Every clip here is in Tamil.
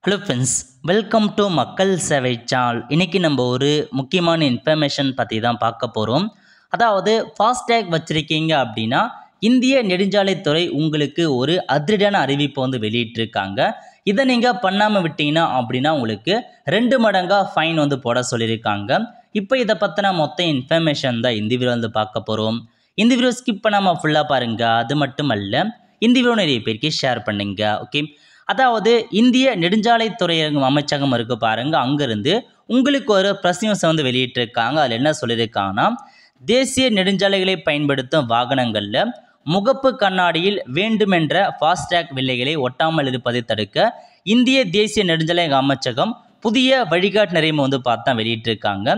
ஹலோ ஃப்ரெண்ட்ஸ், வெல்கம் டு மக்கள் சேவை சேனல். இன்றைக்கி நம்ம ஒரு முக்கியமான இன்ஃபர்மேஷன் பற்றி தான் பார்க்க போகிறோம். அதாவது ஃபாஸ்டேக் வச்சுருக்கீங்க அப்படின்னா இந்திய நெடுஞ்சாலைத்துறை உங்களுக்கு ஒரு அதிரடியான அறிவிப்பை வெளியிட்டிருக்காங்க. இதை நீங்கள் பண்ணாமல் விட்டீங்கன்னா அப்படின்னா உங்களுக்கு 2 மடங்காக ஃபைன் போட சொல்லியிருக்காங்க. இப்போ இதை பற்றின மொத்த இன்ஃபர்மேஷன் தான் இந்த வீடியோ பார்க்க போகிறோம். இந்த வீடியோ ஸ்கிப் பண்ணாமல் ஃபுல்லாக பாருங்கள். அது மட்டும் அல்ல, இந்த வீடியோ நிறைய பேருக்கு ஷேர் பண்ணுங்க. ஓகே, அதாவது இந்திய நெடுஞ்சாலைத்துறை அமைச்சகம் இருக்குது பாருங்கள், அங்கேருந்து உங்களுக்கு ஒரு ப்ரெஸ் நியூஸை வெளியிட்டிருக்காங்க. அதில் என்ன சொல்லியிருக்காங்கன்னா, தேசிய நெடுஞ்சாலைகளை பயன்படுத்தும் வாகனங்களில் முகப்பு கண்ணாடியில் வேண்டுமென்ற ஃபாஸ்டேக் வில்லைகளை ஒட்டாமல் இருப்பதை தடுக்க இந்திய தேசிய நெடுஞ்சாலை அமைச்சகம் புதிய வழிகாட்டு நெறிமுறை பார்த்தா வெளியிட்டிருக்காங்க.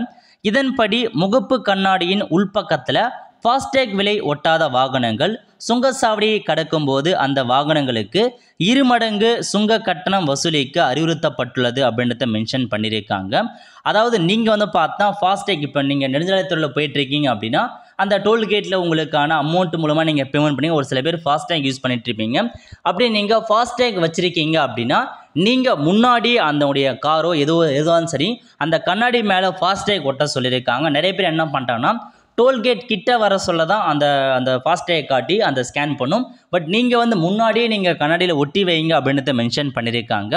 இதன்படி முகப்பு கண்ணாடியின் உள்பக்கத்தில் ஃபாஸ்டேக் விலை ஒட்டாத வாகனங்கள் சுங்கச்சாவடியை கடக்கும் போது அந்த வாகனங்களுக்கு 2 மடங்கு சுங்க கட்டணம் வசூலிக்க அறிவுறுத்தப்பட்டுள்ளது அப்படின்றத மென்ஷன் பண்ணியிருக்காங்க. அதாவது நீங்கள் பார்த்தா ஃபாஸ்டேக் இப்போ நீங்கள் நெடுஞ்சாலைத்துறையில் போயிட்டுருக்கீங்க அப்படின்னா அந்த டோல்கேட்டில் உங்களுக்கான அமௌண்ட் மூலமாக நீங்கள் பேமெண்ட் பண்ணி ஒரு சில பேர் ஃபாஸ்டேக் யூஸ் பண்ணிட்டுருப்பீங்க. அப்படி நீங்கள் ஃபாஸ்டேக் வச்சுருக்கீங்க அப்படின்னா நீங்கள் முன்னாடி அதனுடைய காரோ எதுவாலும் சரி அந்த கண்ணாடி மேலே ஃபாஸ்டேக் ஒட்ட சொல்லியிருக்காங்க. நிறைய பேர் என்ன பண்ணிட்டாங்கன்னா டோல்கேட் கிட்ட வர சொல்ல தான் அந்த ஃபாஸ்டேக் காட்டி அந்த ஸ்கேன் பண்ணும். பட் நீங்கள் முன்னாடியே நீங்கள் கண்ணாடியில் ஒட்டி வைங்க அப்படின்றத மென்ஷன் பண்ணியிருக்காங்க.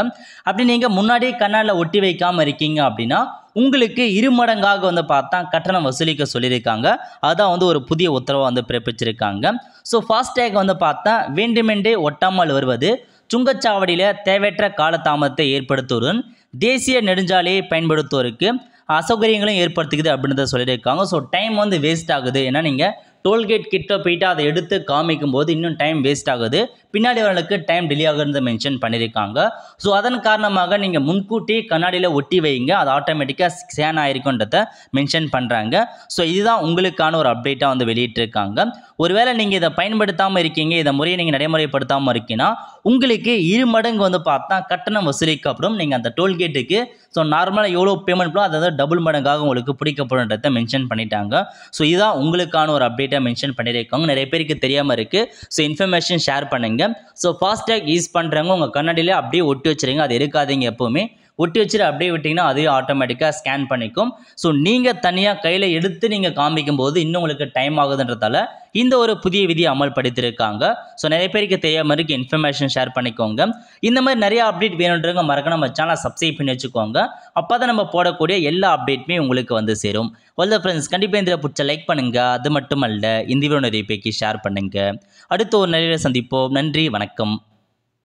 அப்படி நீங்கள் முன்னாடியே கண்ணாடியில் ஒட்டி வைக்காமல் இருக்கீங்க அப்படின்னா உங்களுக்கு 2 மடங்காக பார்த்தா கட்டணம் வசூலிக்க சொல்லியிருக்காங்க. அதான் ஒரு புதிய உத்தரவை பிறப்பிச்சிருக்காங்க. ஸோ ஃபாஸ்டேக் பார்த்தா வேண்டுமென்றே ஒட்டாமல் வருவது சுங்கச்சாவடியில் தேவையற்ற காலதாமதத்தை ஏற்படுத்துவதுடன் தேசிய நெடுஞ்சாலையை பயன்படுத்துவோருக்கு அசௌகரியங்களும் ஏற்படுத்திக்குது அப்படின்றத சொல்லியிருக்காங்க. ஸோ டைம் வேஸ்ட் ஆகுது. ஏன்னா நீங்கள் டோல்கேட் கிட்ட போயிட்டு அதை எடுத்து காமிக்கும் போது இன்னும் டைம் வேஸ்ட் ஆகுது, பின்னாடி அவர்களுக்கு டைம் டிலே ஆகுறத மென்ஷன் பண்ணியிருக்காங்க. ஸோ அதன் காரணமாக நீங்கள் முன்கூட்டி கண்ணாடியில் ஒட்டி வைங்க, அது ஆட்டோமேட்டிக்காக ஸ்கேன் ஆகிருக்குன்றத மென்ஷன் பண்ணுறாங்க. ஸோ இதுதான் உங்களுக்கான ஒரு அப்டேட்டாக வெளியிட்டிருக்காங்க. ஒருவேளை நீங்கள் இதை பயன்படுத்தாமல் இருக்கீங்க, இதை முறையை நீங்கள் நடைமுறைப்படுத்தாமல் இருக்கீங்கன்னா உங்களுக்கு 2 மடங்கு பார்த்தா கட்டணம் வசூலிக்கப்படும். நீங்கள் அந்த டோல்கேட்டுக்கு ஸோ நார்மலாக எவ்வளோ பேமெண்ட் பண்ணோ அதை டபுள் மடங்காக உங்களுக்கு பிடிக்கப்படும்ன்றத மென்ஷன் பண்ணிட்டாங்க. ஸோ இதுதான் உங்களுக்கான ஒரு அப்டேட்டாக மென்ஷன் பண்ணியிருக்காங்க. நிறைய பேருக்கு தெரியாமல் இருக்குது. ஸோ இன்ஃபர்மேஷன் ஷேர் பண்ணுங்கள். ஸோ ஃபாஸ்டேக் யூஸ் பண்ணுறவங்க உங்கள் கண்ணாடியில் அப்படியே ஒட்டி வச்சுருங்க, அது இருக்காதீங்க. எப்போவுமே ஒட்டி வச்சுட்டு அப்படியே விட்டிங்கன்னா அதே ஆட்டோமேட்டிக்காக ஸ்கேன் பண்ணிக்கும். ஸோ நீங்கள் தனியாக கையில் எடுத்து நீங்கள் காமிக்கும் போது இன்னும் உங்களுக்கு டைம் ஆகுதுன்றதால இந்த ஒரு புதிய விதியை அமல்படுத்தியிருக்காங்க. ஸோ நிறைய பேருக்கு தெரியாமல் இருக்குது, இன்ஃபர்மேஷன் ஷேர் பண்ணிக்கோங்க. இந்த மாதிரி நிறைய அப்டேட் வேணுன்றவங்க மறக்க நம்ம சேனலை சப்ஸ்கிரைப் பண்ணி வச்சுக்கோங்க. அப்போ தான் நம்ம போடக்கூடிய எல்லா அப்டேட்டுமே உங்களுக்கு சேரும். வெல் ஃப்ரெண்ட்ஸ், கண்டிப்பாக இந்த பிடிச்ச லைக் பண்ணுங்கள். அது மட்டும் அல்ல, இந்த வீடியோ நிறைய பேருக்கு ஷேர் பண்ணுங்கள். அடுத்து ஒரு நிறைய சந்திப்போம். நன்றி, வணக்கம்.